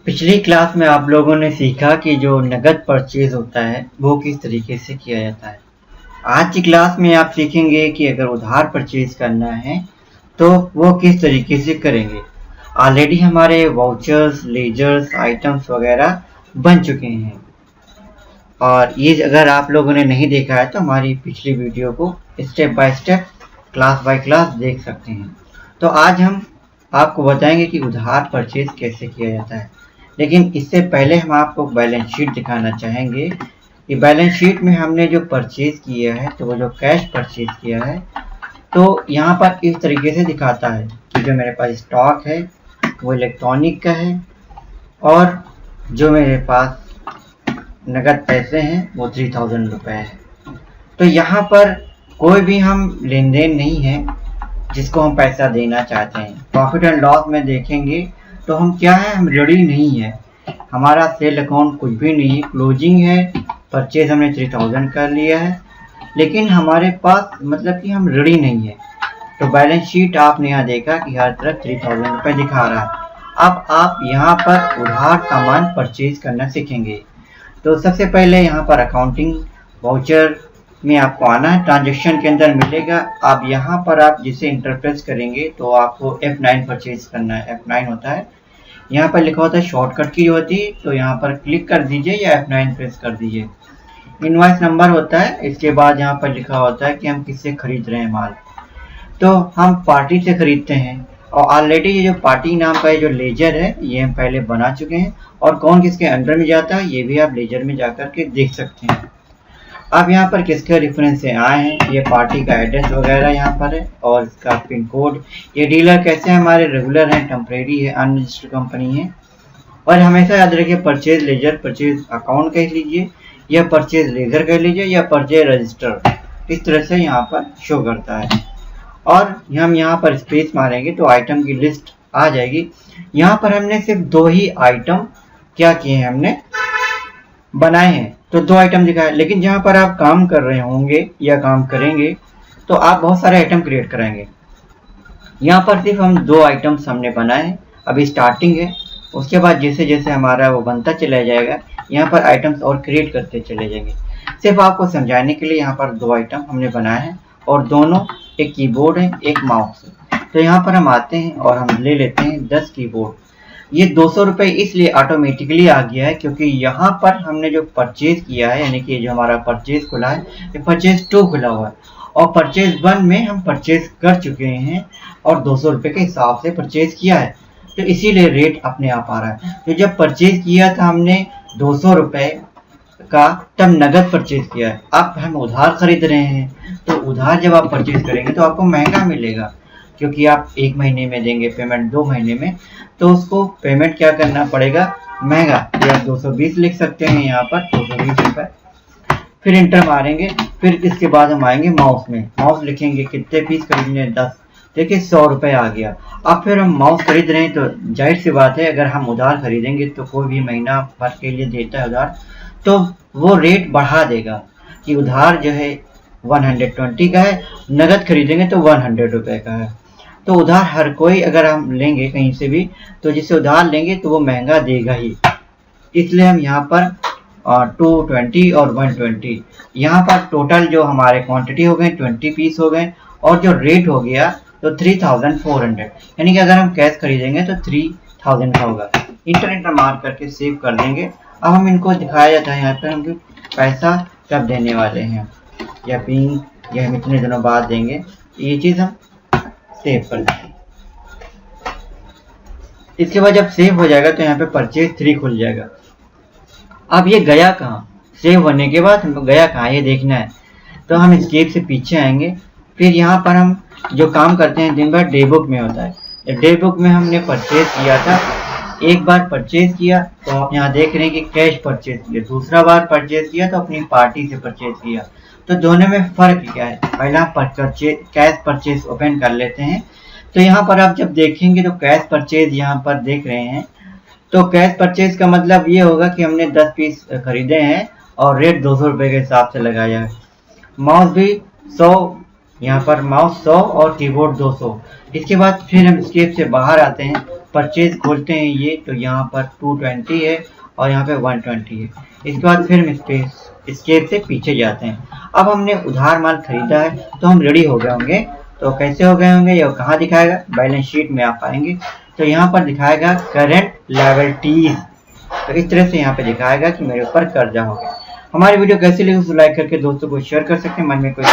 पिछली क्लास में आप लोगों ने सीखा कि जो नगद परचेज होता है वो किस तरीके से किया जाता है। आज की क्लास में आप सीखेंगे कि अगर उधार परचेज करना है तो वो किस तरीके से करेंगे। ऑलरेडी हमारे वाउचर्स, लेजर्स, आइटम्स वगैरह बन चुके हैं और ये अगर आप लोगों ने नहीं देखा है तो हमारी पिछली वीडियो को step by step, class by class देख सकते हैं। तो आज हम आपको बताएंगे कि उधार परचेज कैसे किया जाता है। लेकिन इससे पहले हम आपको बैलेंस शीट दिखाना चाहेंगे कि बैलेंस शीट में हमने जो परचेज किया है तो वो जो कैश परचेज किया है तो यहाँ पर इस तरीके से दिखाता है कि जो मेरे पास स्टॉक है वो इलेक्ट्रॉनिक का है और जो मेरे पास नगद पैसे हैं वो 3000 रुपये है। तो यहाँ पर कोई भी हम लेन देन नहीं है जिसको हम पैसा देना चाहते हैं। प्रॉफिट एंड लॉस में देखेंगे तो हम क्या है, हम रेडी नहीं है, हमारा सेल अकाउंट कुछ भी नहीं है, क्लोजिंग है, परचेज हमने 3000 कर लिया है लेकिन हमारे पास मतलब कि हम रेडी नहीं है। तो बैलेंस शीट आपने यहाँ देखा कि हर तरफ 3000 रुपये दिखा रहा है। अब आप यहाँ पर उधार सामान परचेज करना सीखेंगे। तो सबसे पहले यहाँ पर अकाउंटिंग वाउचर में आपको आना है, ट्रांजैक्शन के अंदर मिलेगा। आप यहाँ पर आप जिसे इंटरप्रेस करेंगे तो आपको F9 परचेज करना है। F9 होता है, यहाँ पर लिखा होता है शॉर्टकट की होती है, तो यहाँ पर क्लिक कर दीजिए या F9 प्रेस कर दीजिए। इनवॉइस नंबर होता है, इसके बाद यहाँ पर लिखा होता है कि हम किससे खरीद रहे हैं माल। तो हम पार्टी से खरीदते हैं और ऑलरेडी ये जो पार्टी नाम का जो लेजर है ये हम पहले बना चुके हैं और कौन किसके अंडर में जाता है ये भी आप लेजर में जाकर के देख सकते हैं। अब यहाँ पर किसके रेफरेंस से आए हैं, ये पार्टी का एड्रेस वगैरह यहाँ पर है और इसका पिन कोड। ये डीलर कैसे हमारे रेगुलर हैं, टेम्परेरी है, अनरजिस्टर्ड कंपनी है। और हमेशा याद रखिए परचेज लेजर, परचेज अकाउंट कह लीजिए या परचेज लेजर कह लीजिए या परचेज रजिस्टर, इस तरह से यहाँ पर शो करता है। और हम यहाँ पर स्पेस मारेंगे तो आइटम की लिस्ट आ जाएगी। यहाँ पर हमने सिर्फ 2 ही आइटम क्या किए हैं, हमने बनाए हैं, तो 2 आइटम दिखाए। लेकिन जहाँ पर आप काम कर रहे होंगे या काम करेंगे तो आप बहुत सारे आइटम क्रिएट कराएंगे। यहाँ पर सिर्फ हम 2 आइटम्स हमने बनाए हैं, अभी स्टार्टिंग है। उसके बाद जैसे जैसे हमारा वो बनता चला जाएगा यहाँ पर आइटम्स और क्रिएट करते चले जाएंगे। सिर्फ आपको समझाने के लिए यहाँ पर 2 आइटम हमने बनाए हैं और दोनों, एक कीबोर्ड है एक माउस है। तो यहाँ पर हम आते हैं और हम ले लेते हैं 10 कीबोर्ड। ये 200 रुपये इसलिए ऑटोमेटिकली आ गया है क्योंकि यहाँ पर हमने जो परचेज किया है, यानी कि जो हमारा परचेज खुला है ये परचेज 2 खुला हुआ है और परचेज 1 में हम परचेज कर चुके हैं और 200 रुपये के हिसाब से परचेज किया है, तो इसीलिए रेट अपने आप आ रहा है। तो जब परचेज किया था हमने 200 रुपये का, तब नगद परचेज किया है। अब हम उधार खरीद रहे हैं तो उधार जब आप परचेज करेंगे तो आपको महंगा मिलेगा क्योंकि आप 1 महीने में देंगे पेमेंट, 2 महीने में, तो उसको पेमेंट क्या करना पड़ेगा, महंगा। या 220 लिख सकते हैं यहाँ पर, 220 रुपये। फिर इंटर मारेंगे, फिर इसके बाद हम आएंगे माउस में, माउस लिखेंगे कितने पीस खरीदने, 10। देखिए 100 रुपये आ गया। अब फिर हम माउस खरीद रहे हैं तो जाहिर सी बात है अगर हम उधार खरीदेंगे तो कोई भी महीना भर के लिए देता है उधार तो वो रेट बढ़ा देगा कि उधार जो है 120 का है, नगद खरीदेंगे तो 100 रुपये का है। तो उधार हर कोई अगर हम लेंगे कहीं से भी तो जिससे उधार लेंगे तो वो महंगा देगा ही, इसलिए हम यहाँ पर 220 और 120, यहाँ पर टोटल जो हमारे क्वांटिटी हो गए 20 पीस हो गए और जो रेट हो गया तो 3400, यानी कि अगर हम कैश खरीदेंगे तो 3000 का होगा। इंटर मार करके सेव कर देंगे। अब हम इनको दिखाया जाता है यहाँ पर हम पैसा कब देने वाले हैं या पिन या हम इतने दिनों बाद देंगे, ये चीज़ हम सेव कर देंगे। इसके बाद जब सेव हो जाएगा तो यहाँ पे परचेज 3 खुल जाएगा। अब ये गया कहाँ, सेव होने के बाद हमको गया कहाँ ये देखना है। तो हम एस्केप से पीछे आएंगे, फिर यहाँ पर हम जो काम करते हैं दिन भर डे बुक में होता है। डे बुक में हमने परचेज किया था, एक बार परचेज किया तो आप यहाँ देख रहे हैं कि कैश परचेज किया, दूसरा बार परचेज किया तो अपनी पार्टी से परचेज किया। तो दोनों में फ़र्क क्या है, पहला कैश परचेज ओपन कर लेते हैं। तो यहाँ पर आप जब देखेंगे तो कैश परचेज यहाँ पर देख रहे हैं, तो कैश परचेज का मतलब ये होगा कि हमने 10 पीस खरीदे हैं और रेट 200 रुपये के हिसाब से लगाया है। माउस भी 100, यहाँ पर माउस 100 और कीबोर्ड 200। इसके बाद फिर हम स्केप से बाहर आते हैं, परचेज खोलते हैं ये, तो यहाँ पर 220 है और यहाँ पे 120 है। इसके बाद फिर हम स्टेप से पीछे जाते हैं। अब हमने उधार माल खरीदा है तो हम रेडी हो गए होंगे। तो कैसे हो गए होंगे, ये कहाँ दिखाएगा, बैलेंस शीट में आप आएंगे तो यहाँ पर दिखाएगा करंट लायबिलिटीज। तो इस तरह से यहाँ पे दिखाएगा कि मेरे ऊपर कर्जा हो गया। हमारी वीडियो कैसी लगी उसको लाइक करके दोस्तों को शेयर कर सकते हैं। मन में कोई